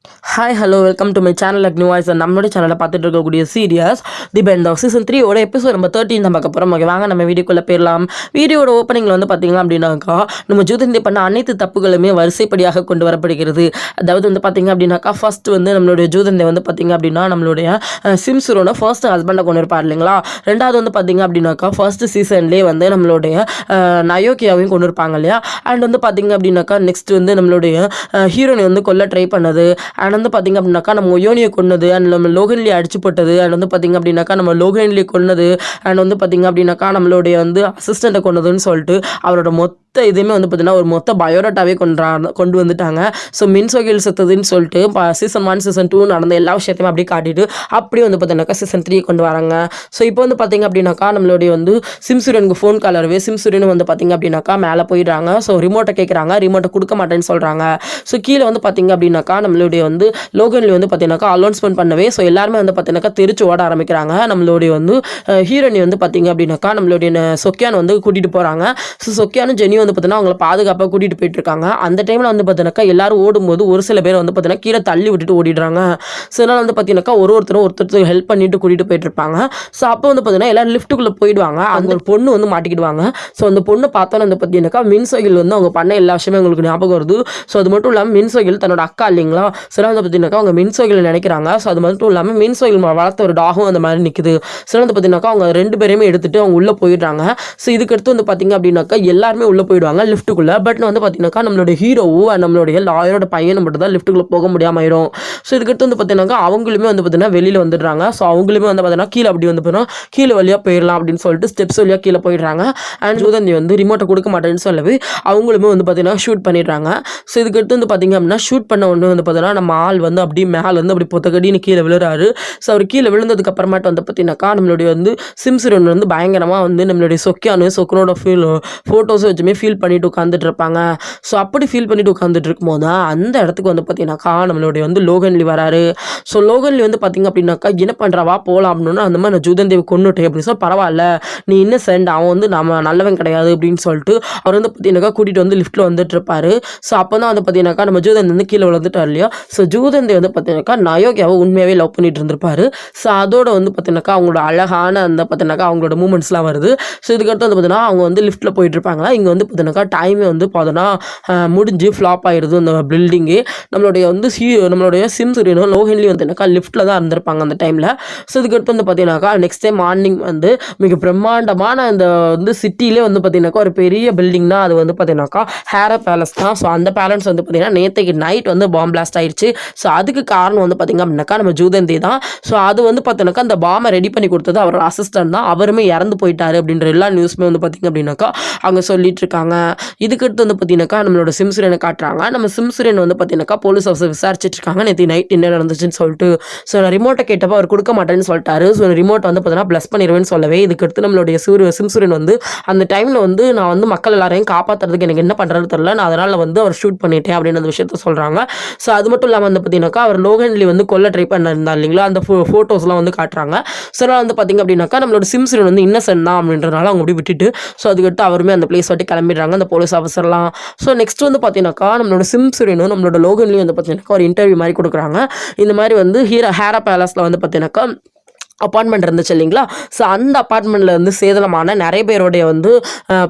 Hi hello welcome to my channel luck new voice. நம்மளோட சேனலில் பார்த்துட்டு இருக்கக்கூடிய series the bend of season 3 ஓட எபிசோட் நம்ம 13 தான் பார்க்க போகிறோம். ஓகே, வாங்க நம்ம வீடியோக்குள்ளே போயிடலாம். வீடியோட ஓப்பனிங்கில் வந்து பார்த்தீங்க அப்படின்னாக்கா நம்ம ஜூதந்தி பண்ண அனைத்து தப்புகளுமே வரிசைப்படியாக கொண்டு வரப்படுகிறது. அதாவது வந்து பார்த்தீங்க அப்படின்னாக்கா ஃபர்ஸ்ட் வந்து நம்மளுடைய ஜூதந்தி வந்து பார்த்தீங்க அப்படின்னா நம்மளுடைய சிம்சுரோட ஃபர்ஸ்ட் ஹஸ்பண்டை கொண்டு இருப்பார் இல்லைங்களா. ரெண்டாவது வந்து பார்த்தீங்க அப்படின்னாக்கா ஃபர்ஸ்ட் சீசன்லேயே வந்து நம்மளுடைய நயோக்கியாவையும் கொண்டு இருப்பாங்க இல்லையா. அண்ட் வந்து பார்த்தீங்க அப்படின்னாக்கா நெக்ஸ்ட் வந்து நம்மளுடைய ஹீரோனை வந்து கொல்ல ட்ரை பண்ணது. அண்ட் வந்து பார்த்திங்க அப்படின்னாக்கா நம்ம ஒயோனியை கொன்னது, அண்ட் நம்ம லோகன்லி அடிச்சு போட்டது, அண்ட் வந்து பார்த்திங்க அப்படின்னாக்கா நம்ம லோகன்லி கொன்னது, அண்ட் வந்து பார்த்திங்க அப்படின்னாக்கா நம்மளுடைய வந்து அசிஸ்டண்ட்டை கொன்னதுன்னு சொல்லிட்டு அவரோட மொத்த இதுவுமே வந்து பார்த்தீங்கன்னா ஒரு மொத்த பயோடாட்டாவே கொண்டு வந்துட்டாங்க. ஸோ மின்சோகில் செத்ததுன்னு சொல்லிட்டு சீசன் 1 சீசன் 2 நடந்த எல்லா விஷயத்தையுமே அப்படியே காட்டிட்டு அப்படியே வந்து பார்த்தீங்கன்னாக்கா சீசன் 3 கொண்டு வராங்க. ஸோ இப்போ வந்து பார்த்திங்க அப்படின்னாக்கா நம்மளுடைய வந்து சிம்சுரனுக்கு ஃபோன் காலர்வே சிம்சுரன் வந்து பார்த்திங்க அப்படின்னாக்கா மேலே போயிடுறாங்க. ஸோ ரிமோட்டை கேட்குறாங்க, ரிமோட்டை கொடுக்க மாட்டேன்னு சொல்கிறாங்க. ஸோ கீழே வந்து பார்த்திங்க அப்படின்னாக்கா நம்மளுடைய வந்து லோகன்லி வந்து பார்த்தீங்கன்னாக்கா அலௌன்ஸ்மெண்ட் பண்ணவே ஸோ எல்லாருமே வந்து பார்த்தீங்கன்னாக்கா தெரிச்சு ஓட ஆரம்பிக்கிறாங்க. நம்மளுடைய வந்து ஹீரோனி வந்து பார்த்தீங்க அப்படின்னாக்கா நம்மளுடைய சொக்கியான் வந்து கூட்டிகிட்டு போகிறாங்க. ஸோ சொக்கியானும் ஜெனியும் வந்து பார்த்தீங்கன்னா அவங்கள பாதுகாப்பாக கூட்டிகிட்டு போயிட்டு இருக்காங்க. அந்த டைமில் வந்து பார்த்தீங்கன்னாக்கா எல்லாரும் ஓடும்போது ஒரு சில பேர் வந்து பார்த்தீங்கன்னா கீழே தள்ளி விட்டுட்டு ஓடிடுறாங்க. ஸோ அதனால் வந்து பார்த்தீங்கன்னாக்கா ஒருத்தர் ஹெல்ப் பண்ணிட்டு கூட்டிகிட்டு போயிட்டு இருப்பாங்க. ஸோ அப்போ வந்து பார்த்தீங்கன்னா எல்லாரும் லிஃப்ட்டுக்குள்ளே போயிடுவாங்க. அந்த ஒரு பொண்ணு வந்து மாட்டிக்கிடுவாங்க. ஸோ அந்த பொண்ணை பார்த்தோன்னு வந்து பார்த்தீங்கன்னாக்கா மின்சோகில் வந்து அவங்க பண்ண எல்லா விஷயமே உங்களுக்கு ஞாபகம் வருது. ஸோ அது மட்டும் இல்லாமல் மின்சோகில் தன்னோட அக்கா இல்லைங்களா. ஸோ வந்து பார்த்தீங்கன்னாக்கா அவங்க மின்சோகில் நினைக்கிறாங்க. ஸோ அது மட்டும் இல்லாமல் மின்சோகில் வளர்த்த ஒரு டாகும் அந்த மாதிரி நிற்குது. ஸோ வந்து பார்த்தீங்கன்னாக்கா அவங்க 2 பேரையுமே எடுத்துகிட்டு அவங்க உள்ளே போயிடுறாங்க. ஸோ இதுக்கடுத்து வந்து பார்த்தீங்க அப்படின்னாக்கா எல்லாருமே உள்ளே போயிடுவாங்க லிஃப்ட்டுக்குள்ளே. பட் வந்து பார்த்தீங்கன்னாக்கா நம்மளுடைய ஹீரோவும் நம்மளுடைய லாயரோட பையனும் மட்டும் தான் லிஃப்ட்டுக்குள்ளே போக முடியாமல் ஆயிடும். ஸோ இதுக்கடுத்து வந்து பார்த்தீங்கன்னாக்கா அவங்களுமே வந்து பார்த்தீங்கன்னா வெளியில் வந்துடுறாங்க. ஸோ அவங்களுமே வந்து பார்த்தீங்கன்னா கீழே அப்படி வந்து பார்த்தீங்கன்னா கீழே வழியாக போயிடலாம் அப்படின்னு சொல்லிட்டு ஸ்டெப்ஸ் வழியாக கீழே போயிடுறாங்க. அண்ட் ஜூதந்தி வந்து ரிமோட்டை கொடுக்க மாட்டேன்னு சொல்லவே அவங்களுமே வந்து பார்த்தீங்கன்னா ஷூட் பண்ணிடுறாங்க. ஸோ இதுக்கடுத்து வந்து பார்த்தீங்க அப்படின்னா ஷூட் பண்ண ஒன்று வந்து பார்த்தீங்கன்னா நம்ம ஆள் வந்து அப்படி மேலே வந்து அப்படி பொத்தக்கடின்னு கீழே விழுறாரு. ஸோ அவர் கீழே விழுந்ததுக்கு அப்புறமாட்டு வந்து பார்த்தீங்கன்னாக்கா நம்மளுடைய வந்து சிம்சுரன் வந்து பயங்கரமாக வந்து நம்மளுடைய சொக்கனோட ஃபோட்டோஸை வச்சுமே ஃபீல் பண்ணிட்டு உட்காந்துட்டு இருப்பாங்க. ஸோ அப்படி ஃபீல் பண்ணிட்டு உட்காந்துட்டு இருக்கும்போது தான் அந்த இடத்துக்கு வந்து பார்த்தீங்கன்னாக்கா நம்மளுடைய வந்து லோகன்லி வராரு. ஸோ லோகன்லி வந்து பார்த்தீங்க அப்படின்னாக்கா என்ன பண்ணுறவா போகலாம் அப்படின்னு அந்த மாதிரி நான் ஜூதந்தேவி கொண்டுட்டேன் அப்படின்னு சொல்லி பரவாயில்ல நீ இன்னசென்ட், அவன் வந்து நம்ம நல்லவன் கிடையாது அப்படின்னு சொல்லிட்டு அவர் வந்து பார்த்தீங்கன்னாக்கா கூட்டிகிட்டு வந்து லிஃப்ட்டில் வந்துட்டு இருப்பாரு. ஸோ அப்போ தான் வந்து பார்த்தீங்கன்னாக்கா நம்ம ஜூதந்தி வந்து கீழே விழுந்துட்டார் இல்லையா. ஸோ ஜூதந்தி வந்து பார்த்தீங்கன்னாக்கா நயோகியாவை உண்மையாகவே லவ் பண்ணிட்டு இருந்திருப்பாரு. ஸோ அதோட வந்து பார்த்தீங்கன்னாக்கா அவங்களோட அழகான அந்த பார்த்தீங்கன்னாக்கா அவங்களோட மூமெண்ட்ஸ்லாம் வருது. ஸோ இதுக்கடுத்து வந்து பார்த்தீங்கன்னா அவங்க வந்து லிஃப்ட்டில் போயிட்டு இருப்பாங்களா. இங்கே வந்து பார்த்தீங்கன்னாக்கா டைமே வந்து பார்த்தோன்னா முடிஞ்சு ஃப்ளாப் ஆயிடுது அந்த பில்டிங்கே. நம்மளுடைய வந்து நம்மளுடைய சிம்சுரனும் லோகன்லி வந்து லிஃப்ட்டில் தான் இருந்திருப்பாங்க அந்த டைமில். ஸோ இதுக்கடுத்து வந்து பார்த்தீங்கன்னாக்கா நெக்ஸ்ட் டைம் மார்னிங் வந்து மிக பிரம்மாண்டமான அந்த வந்து சிட்டிலே வந்து பார்த்தீங்கன்னாக்கா ஒரு பெரிய பில்டிங்னா அது வந்து பார்த்தீங்கன்னாக்கா ஹேரா பேலஸ் தான். ஸோ அந்த பேலஸ் வந்து பார்த்தீங்கன்னா நேற்றுக்கு நைட் வந்து பாம் பிளாஸ்ட் ஆயிடுச்சு. ஸோ அதுக்கு காரணம் வந்து பார்த்தீங்க அப்படின்னாக்கா நம்ம ஜூதந்தி தான். ஸோ அது வந்து பார்த்தீங்கன்னாக்கா அந்த பாமை ரெடி பண்ணி கொடுத்தது அவரோட அசிஸ்டன்ட் தான். அவருமே இறந்து போயிட்டாரு அப்படின்ற எல்லா நியூஸுமே வந்து பார்த்தீங்க அப்படின்னாக்கா அவங்க சொல்லிட்டு இருக்காங்க. இதுக்கடுத்து வந்து பார்த்தீங்கன்னாக்கா நம்மளோட சிம்சுரனை காட்டுறாங்க. நம்ம சிம்சுரன் வந்து பார்த்தீங்கன்னாக்கா போலீஸ் ஆஃபீஸர் விசாரிச்சுட்டு இருக்காங்க நேற்று நைட் என்ன நடந்துச்சுன்னு சொல்லிட்டு. ஸோ நான் ரிமோட்டை கேட்டப்போ அவர் கொடுக்க மாட்டேன்னு சொல்லிட்டாரு. ஸோ ரிமோட் வந்து பார்த்தீங்கன்னா ப்ளஸ் பண்ணிடுவேன்னு சொல்லவே இதுக்கடுத்து நம்மளுடைய சிம்சுரன் வந்து அந்த டைமில் வந்து நான் வந்து மக்கள் எல்லாரையும் காப்பாற்றுறதுக்கு எனக்கு என்ன பண்ணுறதுன்னு தெரியல, நான் அதனால் வந்து அவர் ஷூட் பண்ணிட்டேன் அப்படின்னு அந்த விஷயத்த சொல்கிறாங்க. ஸோ அது மட்டும் இல்லாமல் வந்து பார்த்தீங்கன்னாக்கா அவர் லோகன்லி வந்து கொல்ல ட்ரை பண்ணிருந்தா இல்லைங்களா, அந்த ஃபோட்டோஸ்லாம் வந்து காட்டுறாங்க. ஸோ அதனால் வந்து பார்த்தீங்க அப்படின்னாக்கா நம்மளோட சிம்சுரன் வந்து இன்னசென்ட் தான் அப்படின்றனால அவங்க அப்படி விட்டுட்டு ஸோ அதுக்கடுத்து அவருமே அந்த பிளேஸ் விட்டு கிளம்பிடுறாங்க அந்த போலீஸ் ஆஃபீஸர்லாம். ஸோ நெக்ஸ்ட் வந்து பார்த்தீங்கன்னாக்கா நம்மளோட சிம்சுரனும் நம்மளோட லோகன்லியும் வந்து பார்த்தீங்கன்னாக்கா ஒரு இன்டர்வியூ மாதிரி கொடுக்குறாங்க. இந்த மாதிரி வந்து ஹேரா பேலஸில் வந்து பார்த்தீங்கன்னாக்கா அப்பார்ட்மெண்ட் இருந்துச்சு இல்லைங்களா. ஸோ அந்த அப்பார்ட்மெண்ட்டில் வந்து சேதனமான நிறைய பேருடைய வந்து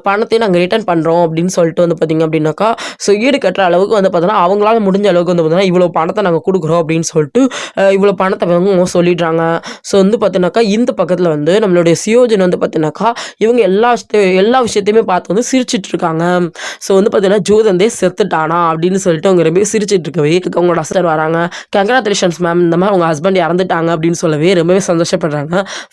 பணத்தையும் நாங்கள் ரிட்டர்ன் பண்ணுறோம் அப்படின்னு சொல்லிட்டு வந்து பார்த்திங்க அப்படின்னாக்கா ஸோ ஈடு கட்டுற அளவுக்கு வந்து பார்த்தோன்னா அவங்களால முடிஞ்ச அளவுக்கு வந்து பார்த்தோன்னா இவ்வளோ பணத்தை நாங்கள் கொடுக்குறோம் அப்படின்னு சொல்லிட்டு இவ்வளோ பணத்தை வந்து சொல்லிடுறாங்க. ஸோ வந்து பார்த்தீங்கன்னாக்கா இந்த பக்கத்தில் வந்து நம்மளுடைய சியோஜன் வந்து பார்த்தீங்கன்னாக்கா இவங்க எல்லா விஷயத்தையுமே பார்த்து வந்து சிரிச்சிட்டு இருக்காங்க. ஸோ வந்து பார்த்தீங்கன்னா ஜூதந்தே செத்துட்டானா அப்படின்னு சொல்லிட்டு அவங்க ரொம்ப சிரிச்சிட்டு இருக்கவே அவங்களோட அசிஸ்டர் வராங்க. கங்க்ராச்சுலேஷன்ஸ் மேம், இந்த மாதிரி உங்கள் ஹஸ்பண்ட் இறந்துட்டாங்க அப்படின்னு சொல்லவே ரொம்பவே சந்தோஷப்படுறாங்க.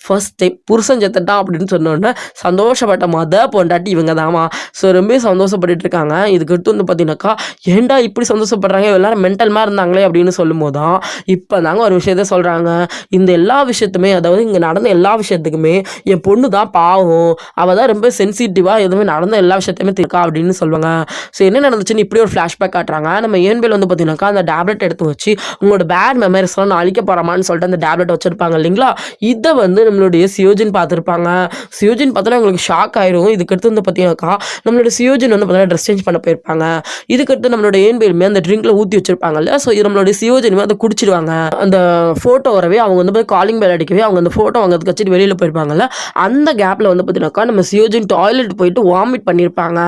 ஃபர்ஸ்ட் டைம் புருஷன் செத்துட்டான் அப்படின்னு சொன்னோன்னே சந்தோஷப்பட்ட பொண்டாட்டி இவங்க தாமா. ஸோ ரொம்ப சந்தோஷப்பட்டு இருக்காங்க. இதுக்கடுத்து வந்து பார்த்தீங்கன்னாக்கா ஏன்டா இப்படி சந்தோஷப்படுறாங்க எல்லாரும் மென்டல் மாதிரி இருந்தாங்களே அப்படின்னு சொல்லும் போது தான் இப்போ தாங்க ஒரு விஷயத்த சொல்கிறாங்க. இந்த எல்லா விஷயத்துமே அதாவது இங்கே நடந்த எல்லா விஷயத்துக்குமே என் பொண்ணு தான் பாவம், அவள் தான் ரொம்ப சென்சிட்டிவாக எதுவுமே நடந்த எல்லா விஷயத்தையுமே இருக்கா அப்படின்னு சொல்லுவாங்க. ஸோ என்ன நடந்துச்சுன்னு இப்படி ஒரு ஃப்ளாஷ்பேக் காட்டுறாங்க. நம்ம ஏன்பேல் வந்து பார்த்தீங்கன்னாக்கா அந்த டேப்லெட் எடுத்து வச்சு உங்களோட பேட் மெமரிஸ்லாம் நான் அழிக்க போகிறோமான்னு சொல்லிட்டு அந்த டேப்லெட் வச்சுருப்பாங்க இல்லைங்களா. இதை வந்து நம்மளுடைய சியோஜின் பார்த்துருப்பாங்க. சியோஜின் பார்த்தோன்னா உங்களுக்கு ஷாக் ஆயிரும். இதுக்கடுத்து வந்து பார்த்தீங்கன்னாக்கா நம்மளோட சியோஜின் வந்து பார்த்தீங்கன்னா ட்ரெஸ் சேஞ்ச் பண்ண போயிருப்பாங்க. இதுக்கடுத்து நம்மளோட ஏன்பேலுமே அந்த ட்ரிங்க்ல ஊற்றி வச்சிருப்பாங்கல்ல, ஸோ இது நம்மளுடைய சியோஜினுமே அதை குடிச்சிடுவாங்க. அந்த ஃபோட்டோ வரவே அவங்க வந்து போய் காலிங் பெல் அடிக்கவே அவங்க அந்த ஃபோட்டோ அவங்க கட்சிட்டு வெளியில் போயிருப்பாங்கல்ல, அந்த கேப்பில் வந்து பார்த்தீங்கன்னாக்கா நம்ம சியோஜின் டாய்லெட் போயிட்டு வாமிட் பண்ணியிருப்பாங்க.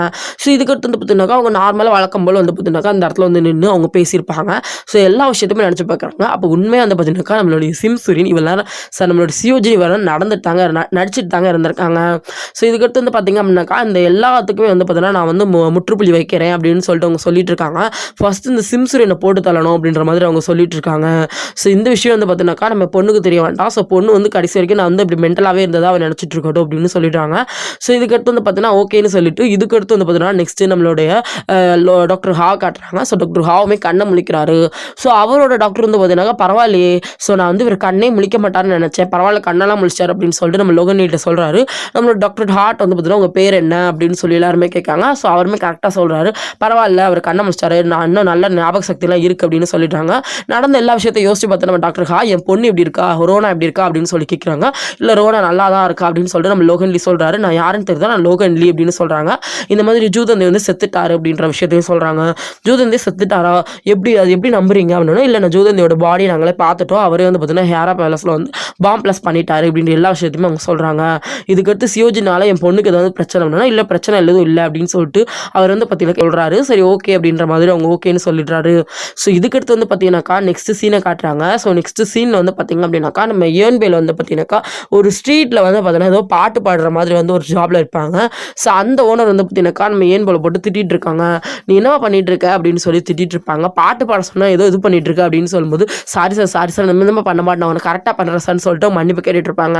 ஸோ இதுக்கடுத்து வந்து பார்த்தீங்கன்னாக்கா அவங்க நார்மலாக வழக்கம் போல் வந்து பார்த்தீங்கன்னாக்கா அந்த இடத்துல வந்து நின்று அவங்க பேசியிருப்பாங்க. ஸோ எல்லா விஷயத்தையுமே நினச்சி பார்க்குறாங்க. அப்போ உண்மையாக வந்து பார்த்தீங்கன்னாக்கா நம்மளுடைய சிம்சுரின் இவெல்லாம் சார் நம்மளோட சியோஜின் இவெல்லாம் நடந்துட்டாங்க நடிச்சிட்டு தாங்க இருந்திருக்காங்க. ஸோ இதுக்கடுத்து வந்து பார்த்தீங்க அப்படின்னாக்கா இந்த எல்லாத்துக்குமே வந்து பார்த்தீங்கன்னா நான் வந்து முற்றுப்புள்ளி வைக்கிறேன் அப்படின்னு சொல்லிட்டு அவங்க சொல்லிட்டு இருக்காங்க. ஃபர்ஸ்ட் இந்த சிம்சுரினை போட்டு தள்ளணும் அப்படின்ற மாதிரி அவங்க சொல்லிட்டு இருக்காங்க. ஸோ இந்த விஷயம் வந்து பார்த்தீங்கன்னாக்கா நம்ம பொண்ணுக்கு தெரிய வேண்டாம். ஸோ பொண்ணு வந்து கடைசி வரைக்கும் நான் வந்து இப்படி மென்டலாகவே இருந்ததா அவன் நினச்சிட்டு இருக்கட்டும் அப்படின்னு சொல்லிட்டாங்க. ஸோ இதுக்கடுத்து வந்து பார்த்தீங்கன்னா ஓகேன்னு சொல்லிட்டு இதுக்கடுத்து வந்து பார்த்தீங்கன்னா நெக்ஸ்ட்டு நம்மளுடைய டாக்டர் ஹா காட்டுறாங்க. ஸோ டாக்டர் ஹாவுமே கண்ணை முழிக்கிறாரு. ஸோ அவரோட டாக்டர் வந்து பார்த்தீங்கன்னா பரவாயில்லையே, ஸோ நான் வந்து இவர் கண்ணே முழிக்க மாட்டார்னு நினச்சேன், பரவாயில்ல கண்ணெல்லாம் முழிச்சார் அப்படின்னு சொல்லிட்டு நம்ம லோகன்கிட்ட சொல்கிறாரு. நம்மளோட டாக்டர் ஹார்ட் வந்து பார்த்தீங்கன்னா உங்கள் பேர் என்ன அப்படின்னு சொல்லி எல்லாருமே கேட்காங்க. ஸோ அவருமே கரெக்டாக சொல்கிறாரு, பரவாயில்ல அவர் கண்ணை முழிச்சாரு, நான் இன்னும் நல்ல ஞாபக சக்திலாம் இருக்குது அப்படின்னு சொல்லிட்டாங்க. நடந்த எல்லா விஷயத்தையும் யோசிச்சு பார்த்து நம்ம டாக்டர் ஹா என் பொண்ணு எப்படி இருக்கா, ரோனா எப்படி இருக்கா அப்படின்னு சொல்லி கேட்குறாங்க. இல்லை ரோனா நல்லா தான் இருக்கா அப்படின்னு சொல்லிட்டு நம்ம லோகன்லி சொல்கிறாரு. நான் யாருன்னு தெரியுதா, நான் லோகன்லி அப்படின்னு சொல்கிறாங்க. இந்த மாதிரி ஜூதந்தி வந்து செத்துட்டாரு அப்படின்ற விஷயத்தையும் சொல்கிறாங்க. ஜூதந்தி செத்துட்டாரா, அது எப்படி நம்புறீங்க அப்படின்னா, இல்லை நான் ஜூதந்தியோட பாடி நாங்களே பார்த்துட்டோம், அவரே வந்து பார்த்தீங்கன்னா ஹேரா பேலஸில் வந்து பாம் ப்ளஸ் பண்ணிட்டாரு அப்படின்ற எல்லா விஷயத்தையுமே அவங்க சொல்கிறாங்க. இதுக்கடுத்து சியோஜினால என் பொண்ணுக்கு ஏதாவது பிரச்சனை அப்படின்னா, இல்லை பிரச்சனை எதுவும் இல்லை அப்படின்னு சொல்லிட்டு அவர் வந்து பார்த்தீங்கன்னா சொல்கிறாரு. சரி ஓகே அப்படின்ற மாதிரி அவங்க ஓகேன்னு சொல்லிடுறாரு. ஸோ இதுக்கடுத்து வந்து பார்த்தீங்கன்னாக்கா நெக்ஸ்ட் சீனை காட்டுறாங்க. ஸோ நெக்ஸ்ட் சீனில் வந்து பார்த்தீங்க அப்படின்னாக்கா நம்ம ஏன்பேல் வந்து பார்த்தீங்கன்னாக்கா ஒரு ஸ்ட்ரீட்டில் வந்து பார்த்தீங்கன்னா ஏதோ பாட்டு பாடுற மாதிரி வந்து ஒரு ஜாப்ல இருப்பாங்க. ஸோ அந்த ஓனர் வந்து பார்த்தீங்கன்னாக்கா நம்ம ஏன்பேலை போட்டு திட்டிகிட்டு இருக்காங்க. நீ என்னவா பண்ணிட்டு இருக்க அப்படின்னு சொல்லி திட்டிகிட்டு இருப்பாங்க. பாட்டு பாட சொன்னால் ஏதோ இது பண்ணிட்டு இருக்க அப்படின்னு சொல்லும்போது சாரி சார் நிமிந்தமாக பண்ண மாட்டேன், அவனை கரெக்டாக பண்ணுறேன் சார்னு சொல்லிட்டு மன்னிப்பு கேட்டுட்டு இருப்பாங்க.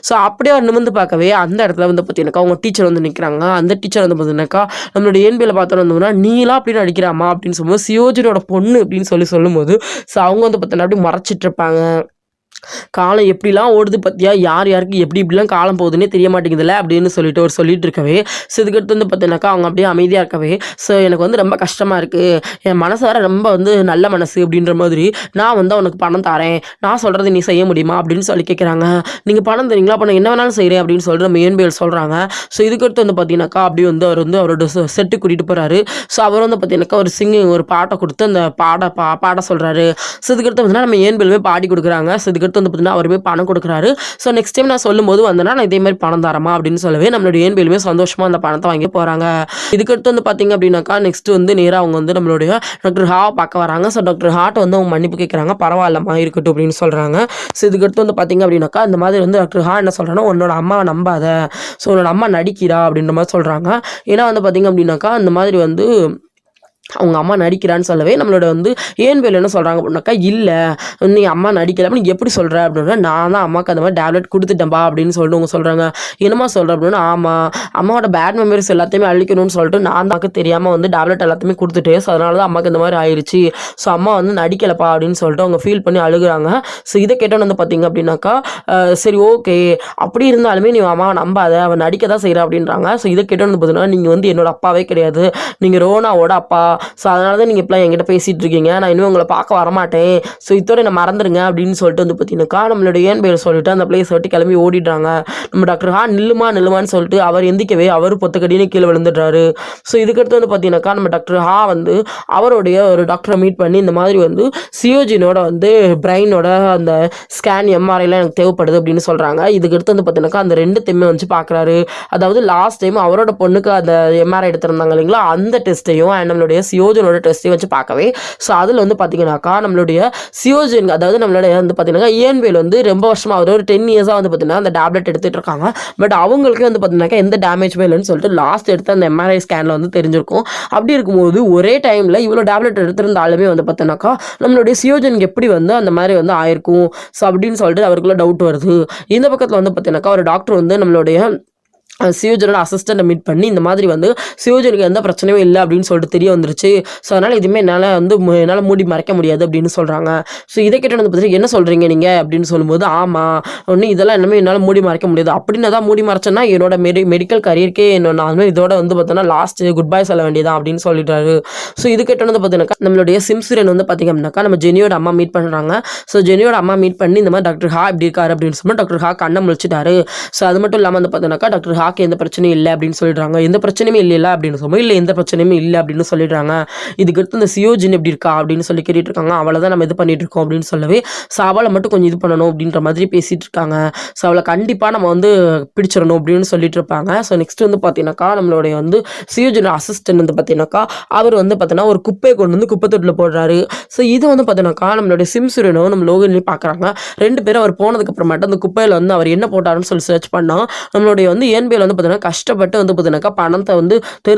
ஸோ அப்படியே அவர் நிமிந்து பார்க்கவே அந்த இடத்துல வந்து பார்த்தீங்கன்னாக்கா அவங்க டீச்சர் வந்து நிற்கிறாங்க. அந்த டீச்சர் வந்து பார்த்தீங்கன்னாக்கா நம்மளோட ஏன்பேலை பார்த்தோன்னு வந்தோம்னா நீலாம் அப்படின்னு அடிக்கிறாமா அப்படின்னு சொல்லும்போது சியோஜினோட பொண்ணு அப்படின்னு சொல்லும்போது ஸோ அவங்க வந்து பார்த்தீங்கன்னா அப்படி மறைச்சிட்டு இருப்பாங்க. காலம் எப்படிலாம் ஓடுது பற்றியா, யாருக்கு இப்படிலாம் காலம் போகுதுன்னே தெரிய மாட்டேங்குதுல்ல அப்படின்னு சொல்லிட்டு அவர் சொல்லிட்டு இருக்கவே, ஸோ இதுக்கடுத்து வந்து பார்த்தீங்கன்னாக்கா அவங்க அப்படியே அமைதியாக இருக்கவே, ஸோ எனக்கு வந்து ரொம்ப கஷ்டமாக இருக்குது, என் மனசு வேறு ரொம்ப வந்து நல்ல மனசு அப்படின்ற மாதிரி, நான் வந்து அவனுக்கு பணம் தரேன், நான் சொல்கிறது நீ செய்ய முடியுமா அப்படின்னு சொல்லி கேட்குறாங்க. நீங்கள் பணம் தரீங்களா, அப்போ நான் என்ன வேணாலும் செய்கிறேன் அப்படின்னு சொல்லிட்டு நம்ம ஏன்பேல் சொல்கிறாங்க. ஸோ இதுக்கடுத்து வந்து பார்த்தீங்கன்னாக்கா அப்படி வந்து அவர் வந்து அவரோட செட்டு கூட்டிகிட்டு போகிறாரு. ஸோ அவர் வந்து பார்த்தீங்கன்னாக்கா ஒரு ஒரு பாட்டை கொடுத்து அந்த பாட சொல்கிறாரு. ஸோ இதுக்கடுத்து பார்த்தீங்கன்னா நம்ம ஏன்பேலுமே பாடி கொடுக்குறாங்க. ஸோ இதுக்கடுத்து வந்து பார்த்தீங்கன்னா அவருமே பணம் கொடுக்குறாரு. ஸோ நெக்ஸ்ட் டைம் நான் சொல்லும்போது வந்தேன்னா நான் இதே மாதிரி பணம் தரமா அப்படின்னு சொல்லவே நம்மளுடைய ஏன்பேலுமே சந்தோஷமாக அந்த பணத்தை வாங்கி போகிறாங்க. இதுக்கடுத்து வந்து பார்த்தீங்க அப்படின்னாக்கா நெக்ஸ்ட் வந்து நேராக அவங்க வந்து நம்மளுடைய டாக்டர் ஹாவை பார்க்க வராங்க. ஸோ டாக்டர் ஹார்ட் வந்து அவங்க மன்னிப்பு கேட்குறாங்க, பரவாயில்லம்மா இருக்கட்டும் அப்படின்னு சொல்கிறாங்க. ஸோ இதுக்கடுத்து வந்து பார்த்தீங்க அப்படின்னாக்கா இந்த மாதிரி வந்து டாக்டர் ஹா என்ன சொல்கிறாங்கன்னா, உன்னோட அம்மாவை நம்பாத, ஸோ உன்னோட அம்மா நடிக்கிறா அப்படின்ற மாதிரி சொல்கிறாங்க. ஏன்னா வந்து பார்த்தீங்க அப்படின்னாக்கா இந்த மாதிரி வந்து அவங்க அம்மா நடிக்கிறான்னு சொல்லவே நம்மளோட வந்து ஏன்பேல் என்ன சொல்கிறாங்க அப்படின்னாக்கா, இல்லை நீ அம்மா நடிக்கல அப்படின்னு எப்படி சொல்கிற அப்படின்னா, நான் தான் அம்மாவுக்கு அந்த மாதிரி டேப்லெட் கொடுத்துட்டேன்பா அப்படின்னு சொல்லிட்டு அவங்க சொல்கிறாங்க. என்னம்மா சொல்கிற அப்படின்னா, ஆமாம் அம்மாவோட பேட் மெமரிஸ் எல்லாத்தையுமே அழிக்கணும்னு சொல்லிட்டு நான் தான் தெரியாமல் வந்து டேப்லெட் எல்லாத்தையுமே கொடுத்துட்டேன், ஸோ அதனால தான் அம்மாவுக்கு இந்த மாதிரி ஆயிடுச்சு, ஸோ அம்மா வந்து நடிக்கலப்பா அப்படின்னு சொல்லிட்டு அவங்க ஃபீல் பண்ணி அழுகுறாங்க. ஸோ இதை கேட்டோன்னு வந்து பார்த்தீங்க அப்படின்னாக்கா சரி ஓகே, அப்படி இருந்தாலுமே நீ அம்மாவை நம்பாத, அவன் நடிக்க தான் செய்கிறா அப்படின்றாங்க. ஸோ இதை கேட்டோன்னு வந்து பார்த்தீங்கன்னா, நீங்கள் வந்து என்னோட அப்பாவே கிடையாது, நீங்கள் ரோனாவோட அப்பா, ஸோ அதனால தான் நீங்கள் இப்போலாம் என்கிட்ட பேசிகிட்டு இருக்கீங்க, நான் இன்னும் உங்களை பார்க்க வரமாட்டேன், ஸோ இத்தோட என்ன மறந்துடுங்க அப்படின்னு சொல்லிட்டு வந்து பார்த்தீங்கன்னாக்கா நம்மளோட ஏன்பேல் சொல்லிட்டு அந்த பிளேஸ் விட்டு கிளம்பி ஓடிடுறாங்க. நம்ம டாக்டர் ஹா நில்லுமான்னு சொல்லிட்டு அவர் எந்திக்கவே அவர் பொத்தக்கடினு கீழே விழுந்துடுறாரு. ஸோ இதுக்கடுத்து வந்து பார்த்தீங்கன்னாக்கா நம்ம டாக்டர் ஹா வந்து அவருடைய ஒரு டாக்டரை மீட் பண்ணி இந்த மாதிரி வந்து சியோஜினோட வந்து பிரெயினோட அந்த ஸ்கேன் எம்ஆர்ஐலாம் எனக்கு தேவைப்படுது அப்படின்னு சொல்கிறாங்க. இதுக்கடுத்து வந்து பார்த்தீங்கன்னாக்கா அந்த ரெண்டு தெம்மை வச்சு பார்க்குறாரு. அதாவது லாஸ்ட் டைம் அவரோட பொண்ணுக்கு அந்த எம்ஆர்ஐ எடுத்திருந்தாங்க இல்லைங்களா, அந்த டெஸ்ட்டையும் நம்மளுடைய சியோஜனோட டெஸ்ட்டையும் வச்சு பார்க்கவே, ஸோ அதில் வந்து பார்த்தீங்கன்னாக்கா நம்மளுடைய சியோஜன் அதாவது நம்மளுடைய வந்து பார்த்தீங்கன்னா ஏன்பேல் வந்து ரொம்ப வருஷமாக ஒரு 10 இயர்ஸாக வந்து பார்த்தீங்கன்னா அந்த டேப்லெட் எடுத்துகிட்டு இருக்காங்க. பட் அவங்களுக்கு வந்து பார்த்தீங்கன்னாக்கா எந்த டேமேஜுமே இல்லைன்னு சொல்லிட்டு லாஸ்ட் எடுத்து அந்த எம்ஆர்ஐ ஸ்கேனில் வந்து தெரிஞ்சிருக்கும். அப்படி இருக்கும்போது ஒரே டைமில் இவ்வளோ டேப்லெட் எடுத்திருந்தாலுமே வந்து பார்த்தீங்கன்னாக்கா நம்மளுடைய சியோஜனுக்கு எப்படி வந்து அந்த மாதிரி வந்து ஆயிருக்கும், ஸோ அப்படின்னு சொல்லிட்டு அவருக்குள்ள டவுட் வருது. இந்த பக்கத்தில் வந்து பார்த்தீங்கன்னாக்கா ஒரு டாக்டர் வந்து நம்மளுடைய சியோஜனோட அசிஸ்டண்ட்டை மீட் பண்ணி இந்த மாதிரி வந்து சியோஜனுக்கு எந்த பிரச்சனையும் இல்லை அப்படின்னு சொல்லிட்டு தெரிய வந்துருச்சு. ஸோ அதனால் இதுவுமே என்னால் மூடி மறைக்க முடியாது அப்படின்னு சொல்கிறாங்க. ஸோ இதை கேட்டு வந்து பார்த்தீங்கன்னா என்ன சொல்கிறீங்க நீங்கள் அப்படின்னு சொல்லும்போது, ஆமாம் ஒன்று இதெல்லாம் என்னமே என்னால் மூடி மறைக்க முடியாது, அப்படின்னு தான் மூடி மறைச்சேன்னா என்னோட மெடிக்கல் கரியருக்கே நான் இதோட வந்து பார்த்தோன்னா லாஸ்ட்டு குட் பை சொல்ல வேண்டியதான் அப்படின்னு சொல்லிட்டாரு. ஸோ இது கேட்டு வந்து பார்த்தீங்கன்னாக்கா நம்மளுடைய சிம்சுரன் வந்து பார்த்திங்க அப்படின்னாக்கா நம்ம ஜெனியோட அம்மா மீட் பண்ணுறாங்க. ஸோ ஜெனியோட அம்மா மீட் பண்ணி இந்த மாதிரி டாக்டர் ஹா இப்படி இருக்காரு அப்படின்னு சொல்லிட்டு டாக்டர் ஹா கண்ணை முழிச்சிட்டாரு. ஸோ அது மட்டும் இல்லாமல் வந்து பார்த்தீங்கன்னாக்கா டாக்டர் ஹாக்கு எந்த பிரச்சனையும் இல்லை அப்படின்னு சொல்லிடுறாங்க. எந்த பிரச்சனையுமே இல்லை அப்படின்னு சொல்லும்போது, இல்லை எந்த பிரச்சனையுமே இல்லை அப்படின்னு சொல்லிடுறாங்க. இதுக்கடுத்து இந்த சியோஜின் எப்படி இருக்கா அப்படின்னு சொல்லி கேட்டுட்டு இருக்காங்க. அவளை தான் நம்ம இது பண்ணிட்டு இருக்கோம் அப்படின்னு சொல்லவே, ஸோ அவளை மட்டும் கொஞ்சம் இது பண்ணணும் அப்படின்ற மாதிரி பேசிட்டு இருக்காங்க. ஸோ அவளை கண்டிப்பாக நம்ம வந்து பிடிச்சிடணும் அப்படின்னு சொல்லிட்டு இருப்பாங்க. ஸோ நெக்ஸ்ட் வந்து பார்த்தீங்கன்னாக்கா நம்மளுடைய வந்து சியோஜின் அசிஸ்டன்ட் வந்து பார்த்தீங்கன்னாக்கா அவர் வந்து பார்த்தீங்கன்னா ஒரு குப்பையை கொண்டு வந்து குப்பை தொட்டில் போடுறாரு. ஸோ இது வந்து பார்த்தீங்கன்னாக்கா நம்மளுடைய சிம்சுரனும் நம்ம லோகன்லையும் பார்க்குறாங்க. 2 பேரும் அவர் போனதுக்கு அப்புறமேட்டு அந்த குப்பையில் வந்து அவர் என்ன போட்டாருன்னு சொல்லி சர்ச் பண்ணால் நம்மளுடைய வந்து ஏன்பிஎல் வந்து பார்த்தீங்கன்னா கஷ்டப்பட்டு வந்து பார்த்தீங்கன்னாக்கா பணத்தை வந்து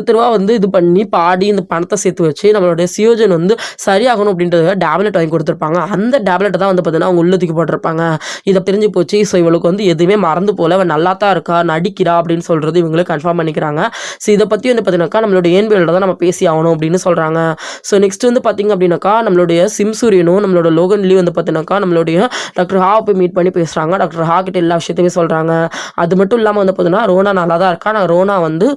தெருவா வந்து இது பண்ணி பாடி இந்த பணத்தை சேர்த்து வச்சு நம்மளுடைய சியோஜன் வந்து சரியாகணும் அப்படின்றத டேப்லெட் வாங்கி கொடுத்துருப்பாங்க. அந்த டேப்லெட்டை தான் வந்து பார்த்தீங்கன்னா அவங்க உள்ளத்துக்கு போட்டிருப்பாங்க. இதை தெரிஞ்சு போச்சு. ஸோ இவளுக்கு வந்து எதுவுமே மறந்து போல, அவன் நல்லா தான் இருக்கா, நடிக்கிறா அப்படின்னு சொல்கிறது இவங்களே கன்ஃபார்ம் பண்ணிக்கிறாங்க. ஸோ இதை பற்றி வந்து பார்த்தீங்கன்னாக்கா நம்மளுடைய ஏன்பிஎல்ல தான் நம்ம பேசி ஆகணும் அப்படின்னு சொல்கிறாங்க. ஸோ நெக்ஸ்ட் வந்து பார்த்தீங்க அப்படின்னாக்கா நம்மளுடைய சிம்சூரியனும் நம்மளோட லோகன்லி வந்து பார்த்தீங்கன்னாக்கா நம்மளுடைய டாக்டர் ஹா போய் மீட் பண்ணி பேசுகிறாங்க. டாக்டர் ஹா கிட்ட எல்லா விஷயத்தையுமே சொல்கிறாங்க. அது மட்டும் இல்லாமல் வந்து பார்த்தீங்கன்னா ரோனா நல்லா தான் இருக்கா, நான் ரோனா வந்து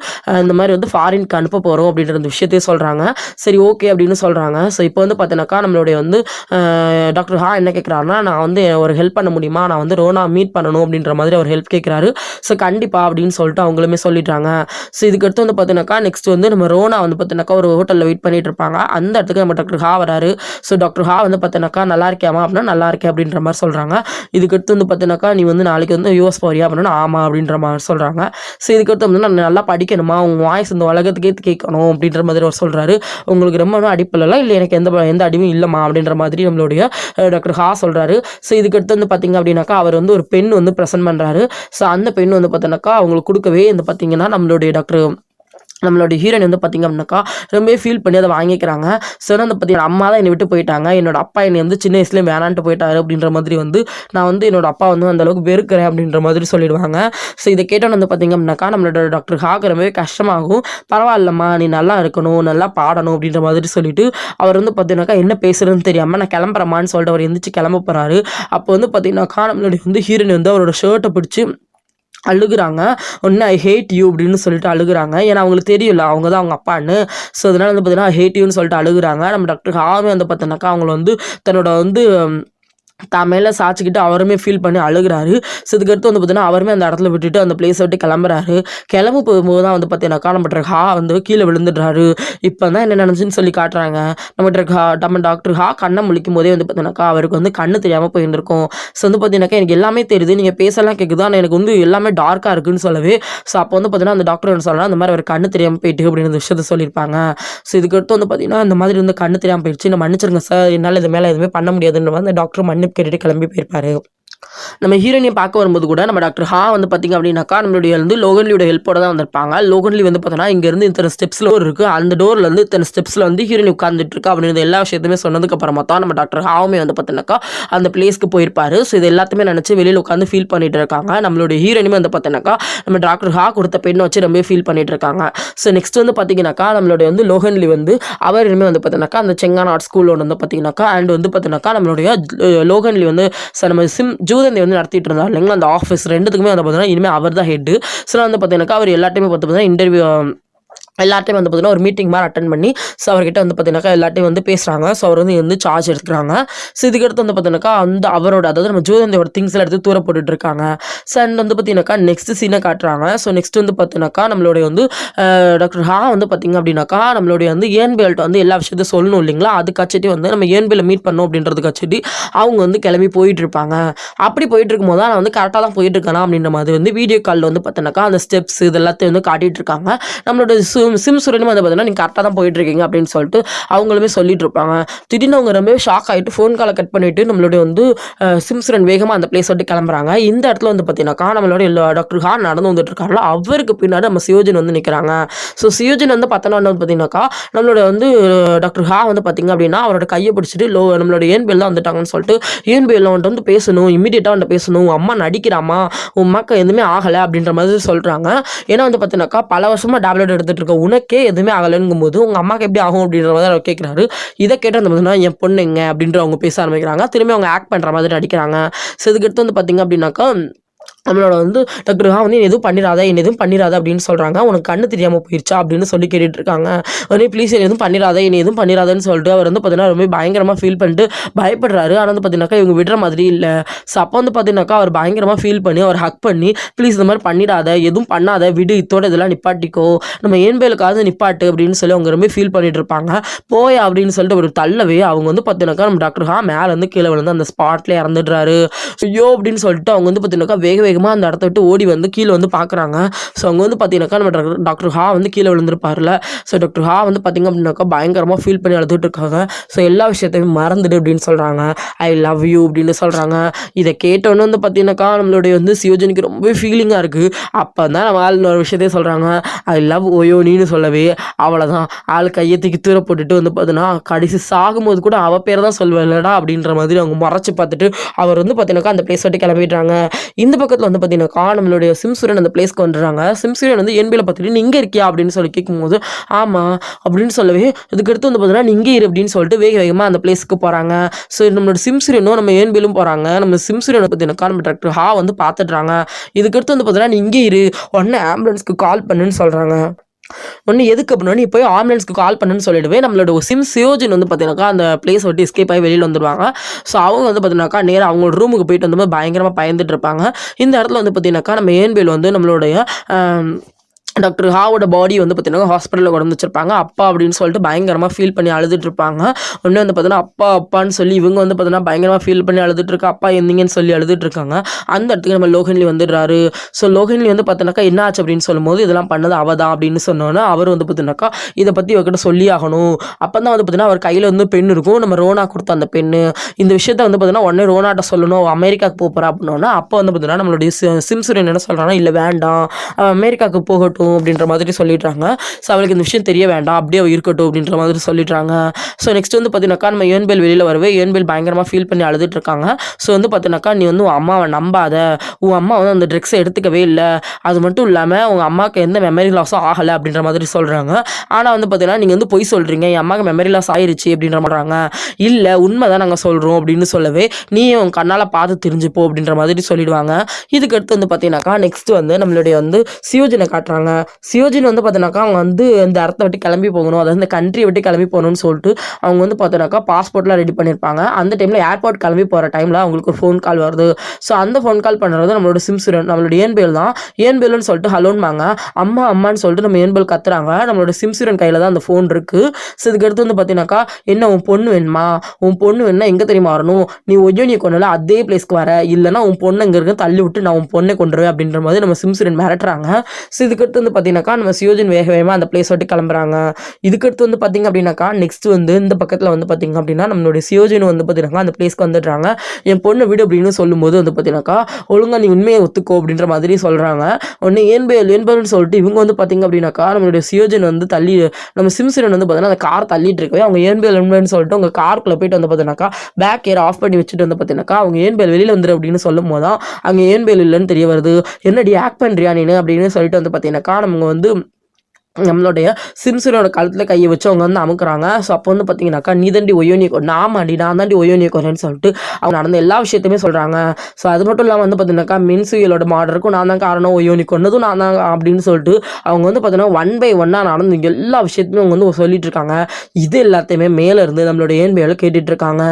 இந்த மாதிரி வந்து ஃபாரினுக்கு அனுப்ப போகிறோம் அப்படின்ற அந்த விஷயத்தையும் சொல்கிறாங்க. சரி ஓகே அப்படின்னு சொல்கிறாங்க. ஸோ இப்போ வந்து பார்த்தீங்கன்னாக்கா நம்மளுடைய வந்து டாக்டர் ஹா என்ன கேட்குறாருன்னா, நான் வந்து ஒரு ஹெல்ப் பண்ண முடியுமா, நான் வந்து ரோனா மீட் பண்ணணும் அப்படின்ற மாதிரி அவர் ஹெல்ப் கேட்குறாரு. ஸோ கண்டிப்பாக அப்படின்னு சொல்லிட்டு அவங்களுமே சொல்லிட்டாங்க. ஸோ இதுக்கடுத்து வந்து பார்த்தீங்கன்னாக்கா நெக்ஸ்ட் வந்து நம்ம ரோனா வந்து பார்த்தீங்கன்னாக்கா ஒரு ஹோட்டலில் வெயிட் பண்ணிட்டு இருப்பாங்க. அந்த இடத்துக்கு நம்ம டாக்டர் ஹா வராரு. ஸோ டாக்டர் ஹா வந்து பார்த்தீங்கன்னாக்கா நல்லா இருக்கியாமா அப்படின்னா நல்லா இருக்கேன் அப்படின்ற மாதிரி சொல்கிறாங்க. இதுக்கடுத்து வந்து பார்த்தீங்கன்னாக்கா நீ வந்து நாளைக்கு வந்து யூஎஸ் போறியா அப்படின்னா ஆமாம் அப்படின்ற மாதிரி சொல்கிறாங்க. ஸோ இதுக்கடுத்து வந்து நான் நல்லா படிக்கணுமா, உங்கள் வாய்ஸ் இந்த உலகத்துக்கே கேட்கணும் அப்படின்ற மாதிரி அவர் சொல்கிறாரு. உங்களுக்கு ரொம்ப அடிப்பில்லாம் இல்லை, எனக்கு எந்த அடிவும் இல்லைம்மா அப்படின்ற மாதிரி நம்மளுடைய டாக்டர் ஹா சொல்கிறாரு. ஸோ இதுக்கடுத்து வந்து பார்த்தீங்க அப்படின்னாக்கா அவர் வந்து ஒரு பெண் வந்து ப்ரெசென்ட் பண்ணுறாரு. ஸோ அந்த பெண் வந்து பார்த்தீங்கன்னாக்கா அவங்களுக்கு கொடுக்கவே இந்த பார்த்தீங்கன்னா நம்மளுடைய ஹீரோயின் வந்து பார்த்திங்க அப்படின்னாக்கா ரொம்ப ஃபீல் பண்ணி அதை வாங்கிக்கிறாங்க. ஸோ வந்து பார்த்தீங்கன்னா அம்மா தான் என்னை விட்டு போயிட்டாங்க, என்னோட அப்பா என்னை வந்து சின்ன வயசுலேயே வேணான்ட்டு போயிட்டாரு அப்படின்ற மாதிரி வந்து நான் வந்து என்னோட அப்பா வந்து அந்தளவுக்கு வெறுக்கிறேன் அப்படின்ற மாதிரி சொல்லிடுவாங்க. ஸோ இதை கேட்டோன்னு வந்து பார்த்திங்க அப்படின்னாக்கா நம்மளோட டாக்டர் ஹாக்கு ரொம்பவே கஷ்டமாகும். பரவாயில்லம்மா நீ நல்லா இருக்கணும், நல்லா பாடணும் அப்படின்ற மாதிரி சொல்லிட்டு அவர் வந்து பார்த்தீங்கன்னாக்கா என்ன பேசுகிறதுன்னு தெரியாமல் நான் கிளம்புறமான்னு சொல்லிட்டு அவர் எந்திரிச்சு கிளம்ப போகிறாரு. அப்போ வந்து பார்த்தீங்கன்னாக்கா நம்மளுடைய வந்து ஹீரோயின் வந்து அவரோட ஷர்ட்டை பிடிச்சி அழுகுறாங்க. ஒன்று ஐ ஹேட் யூ அப்படின்னு சொல்லிட்டு அழுகுறாங்க. ஏன்னா அவங்களுக்கு தெரியல அவங்க தான் அவங்க அப்பான்னு. ஸோ அதனால் வந்து பார்த்தீங்கன்னா ஐ ஹேட் யூன்னு சொல்லிட்டு அழுகுறாங்க. நம்ம டாக்டர் ஹாவே வந்து பார்த்தோன்னாக்கா அவங்கள வந்து தன்னோட வந்து தான் மேலே சாய்ச்சிக்கிட்டு அவருமே ஃபீல் பண்ணி அழுகிறாரு. ஸோ இதுக்கடுத்து வந்து பார்த்தீங்கன்னா அவருமே அந்த இடத்துல விட்டுட்டு அந்த பிளேஸை விட்டு கிளம்புறாரு. கிளம்பு போகும்போது தான் வந்து பார்த்தீங்கன்னாக்கா நம்ம டாக்டர் ஹா வந்து கீழே விழுந்துடுறாரு. இப்போ தான் என்ன நினச்சுன்னு சொல்லி காட்டுறாங்க. நம்ம டாக்டர் ஹா கண்ணை முழிக்கும் போதே வந்து பார்த்தீங்கன்னாக்கா அவருக்கு வந்து கண்ணு தெரியாமல் போயிருந்திருக்கும். ஸோ வந்து பார்த்தீங்கன்னாக்கா எனக்கு எல்லாமே தெரியுது, நீங்கள் பேசலாம் கேட்குது, ஆனால் எனக்கு வந்து எல்லாமே டார்க்காக இருக்குன்னு சொல்லவே, ஸோ அப்போ வந்து பார்த்தீங்கன்னா அந்த டாக்டர் என்ன சொல்கிறாங்க, அந்த மாதிரி அவர் கண்ணு தெரியாமல் போயிட்டு அப்படின்னு விஷயத்த சொல்லியிருப்பாங்க. ஸோ இதுக்கடுத்து வந்து பார்த்தீங்கன்னா இந்த மாதிரி வந்து கண்ணு தெரியாமல் போயிடுச்சு, நான் மன்னிச்சிருங்க சார், என்னால் இது மேலே எதுவுமே பண்ண முடியாதுன்னு அந்த டாக்டர் மன்னிப்பு கேட்டுட்டு கிளம்பி போயிருப்பாரு. நம்ம ஹீரோயினை பார்க்க வரும்போது கூட நம்ம டாக்டர் ஹா வந்து பார்த்திங்க அப்படின்னாக்கா நம்மளுடைய வந்து லோகன்லியோட ஹெல்ப்போட தான் வந்திருப்பாங்க. லோகன்லி வந்து பார்த்தோன்னா இங்கேருந்து இத்தனை ஸ்டெப்ஸில் இருக்குது, அந்த டோரில் வந்து இத்தனை ஸ்டெப்ஸில் வந்து ஹீரோயின் உட்காந்துட்டு இருக்கா அப்படின்னு எல்லா விஷயத்தையுமே சொன்னதுக்கு அப்புறமா தான் நம்ம டாக்டர் ஹாவுமே வந்து பார்த்தீங்கன்னாக்கா அந்த பிளேஸ்க்கு போயிருப்பாரு. ஸோ இது எல்லாத்தையுமே நினச்சி வெளியில் உட்காந்து ஃபீல் பண்ணிட்டு இருக்காங்க. நம்மளுடைய ஹீரோயினுமே வந்து பார்த்தீங்கன்னாக்கா நம்ம டாக்டர் ஹா கொடுத்த பெண்ணை வச்சு ரொம்ப ஃபீல் பண்ணிட்டு இருக்காங்க. ஸோ நெக்ஸ்ட் வந்து பார்த்தீங்கன்னாக்கா நம்மளுடைய வந்து லோகன்லி வந்து அவருமே வந்து பார்த்தீங்கன்னாக்கா அந்த செங்கான் ஆர்ட் ஸ்கூலோட வந்து பார்த்தீங்கன்னாக்கா அண்ட் வந்து பார்த்தீங்கன்னாக்கா நம்மளுடைய லோகன்லி வந்து நம்ம ஜூதந்தி வந்து நடத்திட்டு இருந்தார் இல்லைங்களா அந்த ஆஃபீஸ் ரெண்டுத்துக்குமே வந்து பார்த்தீங்கன்னா இனிமேல் அவர் தான் ஹெட்டு. ஸோ வந்து பார்த்தீங்கன்னாக்கா அவர் எல்லாத்தையுமே பார்த்தீங்கன்னா இன்டர்வியூ எல்லாத்தையும் வந்து பார்த்தீங்கன்னா ஒரு மீட்டிங் மாதிரி அட்டன் பண்ணி ஸோ அவர்கிட்ட வந்து பார்த்தீங்கன்னாக்கா எல்லாத்தையும் வந்து பேசுகிறாங்க. ஸோ அவர் வந்து சார்ஜ் எடுத்துக்கிறாங்க. ஸோ இதுக்கடுத்து வந்து பார்த்தீங்கன்னாக்கா அந்த அவரோட அதாவது நம்ம ஜோதியோட திங்ஸ் எல்லாம் எடுத்து தூர போட்டுட்டு இருக்காங்க. ஸோ அண்ட் வந்து பார்த்தீங்கன்னாக்கா நெக்ஸ்ட் சீனை காட்டுறாங்க. ஸோ நெக்ஸ்ட் வந்து பார்த்தீங்கன்னாக்கா நம்மளுடைய வந்து டாக்டர் ஹா வந்து பார்த்தீங்க அப்படின்னாக்கா நம்மளுடைய வந்து ஏன்பிஎல்கிட்ட வந்து எல்லா விஷயத்தையும் சொல்லணும் இல்லைங்களா, அதுக்காச்சுட்டு வந்து நம்ம ஏன்பிஎல்ல மீட் பண்ணோம் அப்படின்றதுக்காச்சுட்டு அவங்க வந்து கிளம்பி போயிட்டு இருப்பாங்க. அப்படி போயிட்டு இருக்கும்போது தான் நான் வந்து கரெக்டாக தான் போயிட்டு இருக்கேனா அப்படின்ற மாதிரி வந்து வீடியோ காலில் வந்து பார்த்தீங்கன்னாக்கா அந்த ஸ்டெப்ஸ் இது எல்லாத்தையும் வந்து காட்டிட்டு இருக்காங்க. நம்மளோட சிம்சுரனும் வந்து பார்த்தீங்கன்னா நீங்கள் கரெக்டாக தான் போயிட்டுருக்கீங்க அப்படின்னு சொல்லிட்டு அவங்களுமே சொல்லிட்டு இருப்பாங்க. திடீர்னு அவங்க ரொம்ப ஷாக் ஆகிட்டு ஃபோன் காலை கட் பண்ணிவிட்டு நம்மளுடைய வந்து சிம்சுரன் வேகமாக அந்த பிளேஸ் விட்டு கிளம்புறாங்க. இந்த இடத்துல வந்து பார்த்தீங்கன்னாக்கா நம்மளுடைய டாக்டர் ஹா நடந்து வந்துட்டு இருக்காருல, அவருக்கு பின்னாடி நம்ம சியோஜன் வந்து நிற்கிறாங்க. ஸோ சியோஜன் வந்து பார்த்தோன்னா வந்து பார்த்தீங்கன்னாக்கா நம்மளோட வந்து டாக்டர் ஹா வந்து பார்த்தீங்க அப்படின்னா அவரோட கையை பிடிச்சிட்டு நம்மளோட ஏன்பேல் தான் வந்துட்டாங்கன்னு சொல்லிட்டு ஏன்பேல் வந்து பேசணும், இமீடியட்டாக வந்து பேசணும், அம்மா நடிக்கிறாமா, உன் அம்மாக்கு எதுவுமே ஆகலை அப்படின்ற மாதிரி சொல்கிறாங்க. ஏன்னா வந்து பார்த்தீங்கன்னாக்கா பல வருஷமாக டேப்லெட் எடுத்துகிட்டு இருக்க உனக்கே எதுவுமே ஆகலைங்கும் போது உங்கள் அம்மாவுக்கு எப்படி ஆகும் அப்படின்ற மாதிரி அவர் கேட்குறாரு. இதை கேட்டு அந்த பார்த்தீங்கன்னா என் பொண்ணுங்க அப்படின்ற அவங்க பேச ஆரம்பிக்கிறாங்க. திரும்பி அவங்க ஆக்ட் பண்ணுற மாதிரி நடிக்கிறாங்க. ஸோ இதுக்கடுத்து வந்து பார்த்தீங்க அப்படின்னாக்கா நம்மளோட வந்து டாக்டர் ஹா வந்து எதுவும் பண்ணிடாத, என்ன எதுவும் பண்ணிடாத அப்படின்னு சொல்கிறாங்க. உனக்கு கண்ணு தெரியாமல் போயிடுச்சா அப்படின்னு சொல்லி கேட்டுட்டு இருக்காங்க. உடனே ப்ளீஸ் எதுவும் பண்ணிடாத, என்ன எதுவும் பண்ணிடாதன்னு சொல்லிட்டு அவர் வந்து பார்த்தீங்கன்னா ரொம்ப பயங்கரமாக ஃபீல் பண்ணிட்டு பயப்படுறாரு. ஆனால் வந்து பார்த்தீங்கன்னாக்கா இவங்க விடுற மாதிரி இல்லை. ஸோ அப்போ வந்து பார்த்தீங்கன்னாக்கா அவர் பயங்கரமாக ஃபீல் பண்ணி அவர் ஹக் பண்ணி ப்ளீஸ் இந்த மாதிரி பண்ணிடாத, எதுவும் பண்ணாத, விடு, இதோட இதெல்லாம் நிப்பாட்டிக்கோ, நம்ம ஏன்பேலுக்காவது நிப்பாட்டு அப்படின்னு சொல்லி அவங்க ரொம்ப ஃபீல் பண்ணிட்டு இருப்பாங்க. போய் அப்படின்னு சொல்லிட்டு ஒரு தள்ளவே அவங்க வந்து பார்த்தீங்கன்னாக்கா நம்ம டாக்டர் ஹா மேலே வந்து கீழே விழுந்து அந்த ஸ்பாட்லேயே இறந்துடுறாரு. ஐயோ அப்படின்னு சொல்லிட்டு அவங்க வந்து பார்த்தீங்கன்னாக்கா வேகமாக அந்த இடத்த விட்டு ஓடி வந்து கீழே வந்து பார்க்குறாங்க. ஸோ அவங்க வந்து பார்த்தீங்கன்னாக்கா நம்ம டாக்டர் ஹா வந்து கீழே விழுந்திருப்பார்ல. ஸோ டாக்டர் ஹா வந்து பார்த்தீங்க அப்படின்னாக்கா பயங்கரமாக ஃபீல் பண்ணி அழுதுட்டு இருக்காங்க. ஸோ எல்லா விஷயத்தையும் மறந்துடு அப்படின்னு சொல்கிறாங்க. ஐ லவ் யூ அப்படின்னு சொல்கிறாங்க. இதை கேட்டோன்னு வந்து பார்த்தீங்கன்னாக்கா நம்மளுடைய வந்து சியோஜனுக்கு ரொம்ப ஃபீலிங்காக இருக்குது. அப்போ தான் நம்ம ஆள் ஒரு விஷயத்தையும் சொல்கிறாங்க. ஐ லவ் ஓயோனின்னு சொல்லவே அவ்வளோதான் ஆள் கையை தூக்கி தூர போட்டுட்டு வந்து பார்த்தீங்கன்னா கடைசி சாகும்போது கூட அவ பேர் தான் சொல்வேன்லடா அப்படின்ற மாதிரி அவங்க மறைச்சு பார்த்துட்டு அவர் வந்து பார்த்தீங்கன்னாக்கா அந்த பிளேஸ் விட்டு கிளம்பிடுறாங்க. இந்த பக்கத்தில் வந்து பார்த்தீங்கன்னாக்கா நம்மளுடைய சிம்சுரன் அந்த பிளேஸ்க்கு வந்துடுறாங்க. சிம்சுரன் வந்து என்பில பார்த்துட்டு நீ இங்கே இருக்கியா அப்படின்னு சொல்லி கேட்கும்போது ஆமாம் அப்படின்னு சொல்லவே இதுக்கடுத்து வந்து பார்த்தீங்கன்னா நீ இங்கே இரு அப்படின்னு சொல்லிட்டு வேகமாக அந்த பிளேஸ்க்கு போகிறாங்க. ஸோ நம்மளோட சிம்சுரனும் நம்ம ஏன்பேலும் போகிறாங்க. நம்ம சிம்சுரனை பார்த்தீங்கன்னாக்கா நம்ம டாக்டர் ஹா வந்து பார்த்துட்றாங்க. இதுக்கடுத்து வந்து பார்த்தீங்கன்னா நீ இங்கே இரு, உடனே ஆம்புலன்ஸ்க்கு கால் பண்ணுன்னு சொல்கிறாங்க. ஒன்று எதுக்கு அப்படின்னா நீ போய் ஆம்புலன்ஸ்க்கு கால் பண்ணுன்னு சொல்லிடுவே நம்மளோட சியோஜன் வந்து பார்த்தீங்கன்னாக்கா அந்த பிளேஸ் விட்டு எஸ்கேப் ஆகி வெளியில் வந்துடுவாங்க. ஸோ அவங்க வந்து பார்த்தீங்கன்னாக்கா நேராக அவங்களோட ரூமுக்கு போயிட்டு வந்து பயங்கரமாக பயந்துட்டு இருப்பாங்க. இந்த இடத்துல வந்து பார்த்தீங்கன்னாக்கா நம்ம ஏன்பேல் வந்து நம்மளுடைய டாக்டர் ஹாவோட பாடி வந்து பார்த்தீங்கன்னா ஹாஸ்பிட்டலில் கொண்டு வச்சிருப்பாங்க. அப்பா அப்படின்னு சொல்லிட்டு பயங்கரமாக ஃபீல் பண்ணி அழுதுட்டு இருப்பாங்க. ஒன்று வந்து பார்த்தீங்கன்னா அப்பா அப்பான்னு சொல்லி இவங்க வந்து பார்த்தீங்கன்னா பயங்கரமாக ஃபீல் பண்ணி அழுதுட்டு இருக்கா. அப்பா எந்திங்கன்னு சொல்லி அழுதுட்டு இருக்காங்க. அந்த இடத்துக்கு நம்ம லோகன்லி வந்துடுறாரு. ஸோ லோகன்லி வந்து பார்த்தீங்கன்னாக்கா என்ன ஆச்சு அப்படின்னு சொல்லும்போது இதெல்லாம் பண்ணது அவ தான் அப்படின்னு சொன்னோன்னா அவர் வந்து பார்த்தீங்கன்னாக்கா இதை பற்றி இவர்கிட்ட சொல்லி ஆகணும். அப்போ தான் வந்து பார்த்தீங்கன்னா அவர் கையில் வந்து பெண் இருக்கும், நம்ம ரோனா கொடுத்த அந்த பெண்ணு. இந்த விஷயத்த வந்து பார்த்தீங்கன்னா உடனே ரோனாட்ட சொல்லணும், அமெரிக்காவுக்கு போகிறா அப்படின்னா அப்போ வந்து பார்த்தீங்கன்னா நம்மளுடைய சிம்சுரன் என்ன சொல்கிறாங்கன்னா இல்லை வேண்டாம், அமெரிக்காவுக்கு போகட்டும் அப்படின்ற மாதிரி சொல்லிடுறாங்க. ஸோ அவளுக்கு இந்த விஷயம் தெரிய வேண்டாம், அப்படியே இருக்கட்டும் அப்படின்ற மாதிரி சொல்லிடுறாங்க. ஸோ நெக்ஸ்ட் வந்து பார்த்தீங்கன்னாக்கா நம்ம ஏன்பேல் வெளியில் வரவே ஏன்பேல் பயங்கரமாக ஃபீல் பண்ணி அழுதுட்டு இருக்காங்க. ஸோ வந்து பார்த்தீங்கன்னாக்கா நீ வந்து உன் அம்மாவை நம்பாத, உன் அம்மா வந்து அந்த ட்ரக்ஸை எடுத்துக்கவே இல்லை, அது மட்டும் இல்லாமல் உங்கள் அம்மாவுக்கு எந்த மெமரி லாஸும் ஆகலை அப்படின்ற மாதிரி சொல்கிறாங்க. ஆனால் வந்து பார்த்தீங்கன்னா நீங்கள் வந்து பொய் சொல்கிறீங்க, என் அம்மாவுக்கு மெமரி லாஸ் ஆயிடுச்சு அப்படின்ற மாதிரிறாங்க. இல்லை உண்மை தான் நாங்கள் சொல்கிறோம் அப்படின்னு சொல்லவே நீ உன் கண்ணால் பார்த்து தெரிஞ்சுப்போ அப்படின்ற மாதிரி சொல்லிடுவாங்க. இதுக்கு அடுத்து வந்து பார்த்தீங்கன்னாக்கா நெக்ஸ்ட் வந்து நம்மளுடைய வந்து சியோஜனை காட்டுறாங்க. சியோஜின் வந்து பார்த்தீங்கன்னாக்கா அவங்க வந்து இந்த இடத்த விட்டு கிளம்பி போகணும், அதாவது இந்த கண்ட்ரியை விட்டு கிளம்பி போகணும்னு சொல்லிட்டு அவங்க வந்து பார்த்தீங்கன்னாக்கா பாஸ்போர்ட்லாம் ரெடி பண்ணியிருப்பாங்க. அந்த டைமில் ஏர்போர்ட் கிளம்பி போகிற டைமில் அவங்களுக்கு ஒரு ஃபோன் கால் வருது. ஸோ அந்த ஃபோன் கால் பண்ணுறது நம்மளோட சிம்சுரன், நம்மளோட ஏன்பேல் தான். ஏன்பேல்னு சொல்லிட்டு ஹலோன்பாங்க, அம்மா அம்மான்னு சொல்லிட்டு நம்ம ஏன்பேல் கத்துறாங்க. நம்மளோட சிம்சுரன் கையில் தான் அந்த ஃபோன் இருக்குது. ஸோ இதுக்கடுத்து வந்து பார்த்தீங்கன்னாக்கா என்ன உன் பொண்ணு வேணுமா, உன் பொண்ணு வேணுன்னா எங்கே தெரியுமா வரணும், நீ ஒய்யோனியை கொண்டல அதே பிளேஸ்க்கு வர, இல்லைனா உன் பொண்ணு இங்கே இருக்க தள்ளி விட்டு நான் உன் பொண்ணை கொண்டுருவேன் அப்படின்ற மாதிரி நம்ம சிம்சுரன் மிரட்டுறாங்க. ஸோ இதுக்கடுத்து வந்து பார்த்தீங்கன்னாக்கா நம்ம சியோஜன் வேகமாக அந்த பிளேஸ் விட்டு கிளம்புறாங்க. இதுக்கடுத்து வந்து பார்த்தீங்க அப்படின்னாக்கா நெக்ஸ்ட் வந்து இந்த பக்கத்தில் வந்து பார்த்தீங்க அப்படின்னா நம்மளுடைய சியோஜன் வந்து பார்த்தீங்கன்னா அந்த பிளேஸ்க்கு வந்துடுறாங்க. என் பொண்ணு வீடு அப்படின்னு சொல்லும்போது வந்து பார்த்தீங்கன்னாக்கா ஒழுங்கா நீ உண்மையை ஒத்துக்கோ அப்படின்ற மாதிரி சொல்கிறாங்க. ஒன்று ஏன்பேல்னு சொல்லிட்டு இவங்க வந்து பார்த்தீங்க அப்படின்னாக்கா நம்மளுடைய சியோஜன் வந்து தள்ளி நம்ம சிம்சுரன் வந்து பார்த்தீங்கன்னா அந்த கார் தள்ளிட்டு இருக்கவே அவங்க ஏன்பேல்னு சொல்லிட்டு அவங்க காருக்குள்ளே போயிட்டு வந்து பார்த்தீங்கன்னாக்கா பேக் ஏர் ஆஃப் பண்ணி வச்சுட்டு வந்து பார்த்தீங்கன்னாக்கா அவங்க ஏன்பேல் வெளியில் வந்துரு அப்படின்னு சொல்லும் போது தான் அங்கே ஏன்பேல் இல்லைன்னு தெரிய வருது. என்னடி ஆக்ட் பண்ணுறியா நீனு அப்படின்னு சொல்லிட்டு வந்து பார்த்தீங்கன்னாக்கா நம்ம வந்து நம்மளுடைய சிம்சுரனோட கழுத்தில் கையை வச்சு அவங்க வந்து அமுக்குறாங்க. ஸோ அப்போ வந்து பார்த்தீங்கன்னாக்கா நீ தாண்டி ஒய்யோனியை நாமாடி நான் தாண்டி ஒய்யோனியை கொறேன்னு சொல்லிட்டு அவங்க நடந்த எல்லா விஷயத்தையுமே சொல்கிறாங்க. ஸோ அது மட்டும் இல்லாமல் வந்து பார்த்தீங்கன்னாக்கா மின்சுயலோட மாடருக்கும் நான் தான் காரணம், ஒய்யோனி கொன்னதும் நான் தான் அப்படின்னு சொல்லிட்டு அவங்க வந்து பார்த்தீங்கன்னா 1 by 1 நடந்து எல்லா விஷயத்தையுமே அவங்க வந்து சொல்லிட்டு இருக்காங்க. இது எல்லாத்தையுமே மேலே இருந்து நம்மளோட ஏன்பேல கேட்டுட்டு இருக்காங்க.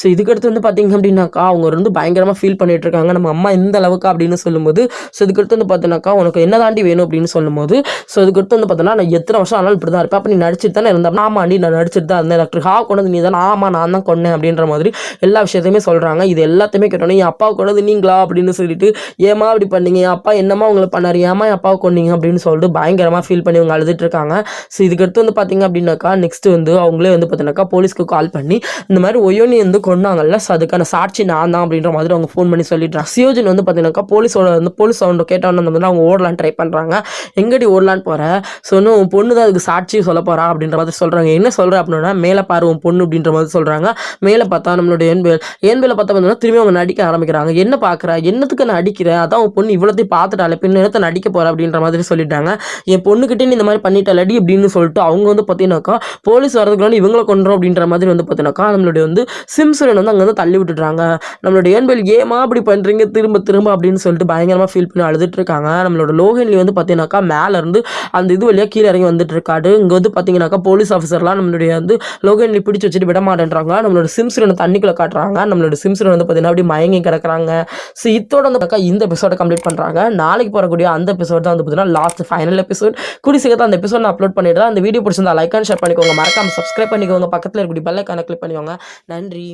ஸோ இதுக்கடுத்து வந்து பார்த்தீங்க அப்படின்னாக்கா அவங்க வந்து பயங்கரமாக ஃபீல் பண்ணிட்டு இருக்காங்க, நம்ம அம்மா இந்த அளவுக்கு அப்படின்னு சொல்லும்போது. ஸோ இதுக்கடுத்து வந்து பார்த்தீங்கன்னாக்கா உனக்கு என்ன தாண்டி வேணும் அப்படின்னு சொல்லும்போது ஸோ இதுக்கடுத்து வந்து பார்த்தீங்கன்னா சொன்னா நான் எத்தனை வருஷம் ஆனாலும் இப்படி தான் இருப்பேன். அப்போ நீ நடிச்சிட்டு தானே இருந்தேன். ஆமாண்டி நான் நடிச்சிட்டு தான் இருந்தேன். டாக்டர் ஹாவை கொண்டது நீ தானே. ஆமா நான் தான் கொன்னேன் அப்படின்ற மாதிரி எல்லா விஷயத்தையுமே சொல்றாங்க. இது எல்லாத்தையுமே கேட்டோன்னே என் அப்பாவை கொண்டது நீங்களா அப்படின்னு சொல்லிட்டு ஏமா அப்படி பண்ணீங்க, என் அப்பா என்னமா உங்களை பண்ணாரு, ஏமா என் அப்பாவை கொன்னீங்க அப்படின்னு சொல்லிட்டு பயங்கரமா ஃபீல் பண்ணி அவங்க அழுதுட்டு இருக்காங்க. ஸோ இதுக்கடுத்து வந்து பார்த்தீங்க அப்படின்னாக்கா நெக்ஸ்ட் வந்து அவங்களே வந்து பார்த்தீங்கன்னாக்கா போலீஸ்க்கு கால் பண்ணி இந்த மாதிரி ஒயோனி வந்து கொண்டாங்கல்ல, ஸோ அதுக்கான சாட்சி நான் தான் அப்படின்ற மாதிரி அவங்க ஃபோன் பண்ணி சொல்லிடுறாங்க. சியோஜன் வந்து பார்த்தீங்கன்னாக்கா போலீஸ் சவுண்ட் கேட்டவொன்னு வந்து அவங்க ஓடலான்னு ட்ரை பண்ணுறாங்க. எங்கடி ஓடலான்னு போற, ஸோ இன்னும் உன் பொண்ணு தான் அதுக்கு சாட்சி சொல்ல போறா அப்படின்ற மாதிரி சொல்றாங்க. என்ன சொல்ற அப்படின்னா மேலே பாரு உன் பொண்ணு அப்படின்ற மாதிரி சொல்றாங்க. மேலே பார்த்தா நம்மளோட ஏன்பேல பார்த்தா வந்து திரும்பி அவங்க நடிக்க ஆரம்பிக்கிறாங்க. என்ன பார்க்குற, என்னத்துக்கு நான் நடிக்கிறேன், அதான் உன் பொண்ணு இவ்வளோத்தையும் பார்த்துட்டாலே பின்ன என்னத்தை நடிக்க போற அப்படின்ற மாதிரி சொல்லிட்டாங்க. என் பொண்ணுக்கிட்டே நீ இந்த மாதிரி பண்ணிட்டாலடி அப்படின்னு சொல்லிட்டு அவங்க வந்து பார்த்தீங்கன்னாக்கா போலீஸ் வரதுக்குள்ள இவங்களை கொண்டுறோம் அப்படின்ற மாதிரி வந்து பார்த்தீங்கன்னாக்கா நம்மளுடைய வந்து சிம்சரன் வந்து அங்கே வந்து தள்ளி விட்டுடுறாங்க. நம்மளோட ஏன்பேல் ஏமா அப்படி பண்றீங்க திரும்ப திரும்ப அப்படின்னு சொல்லிட்டு பயங்கரமா ஃபீல் பண்ணி அழுதுட்டு இருக்காங்க. நம்மளோட லோகன்லி வந்து பார்த்தீங்கன்னாக்கா மேல இருந்து அந்த இது வழியா கீழே இறங்கி வந்துட்டு இருக்காரு. இங்க வந்து பார்த்தீங்கன்னாக்கா போலீஸ் ஆஃபீஸர்லாம் நம்மளுடைய வந்து லோகன்லி பிடிச்சி வச்சுட்டு விட மாட்டேன்றாங்க. நம்மளோட சிம்சரனை தண்ணிக்குள்ள காட்டுறாங்க. நம்மளோட சிம்சரன் வந்து பார்த்தீங்கன்னா அப்படி மயங்கி கிடக்குறாங்க. ஸோ இதோட வந்து இந்த எபிசோட கம்ப்ளீட் பண்றாங்க. நாளைக்கு போறக்கூடிய அந்த எபிசோட் தான் வந்து பார்த்தீங்கன்னா லாஸ்ட் ஃபைனல் எபிசோட். கூடி சீக்கிரத்தில் அந்த எபிசோட் நான் அப்லோட் பண்ணிடுறேன். அந்த வீடியோ பிடிச்சிருந்தா லைக் அண்ட் ஷேர் பண்ணிக்கோங்க. மறக்காம சப்ஸ்கிரைப் பண்ணிக்கோங்க. பக்கத்தில் இருக்கக்கூடிய பெல் ஐகானை கிளிக் பண்ணிக்கோங்க. நன்றி.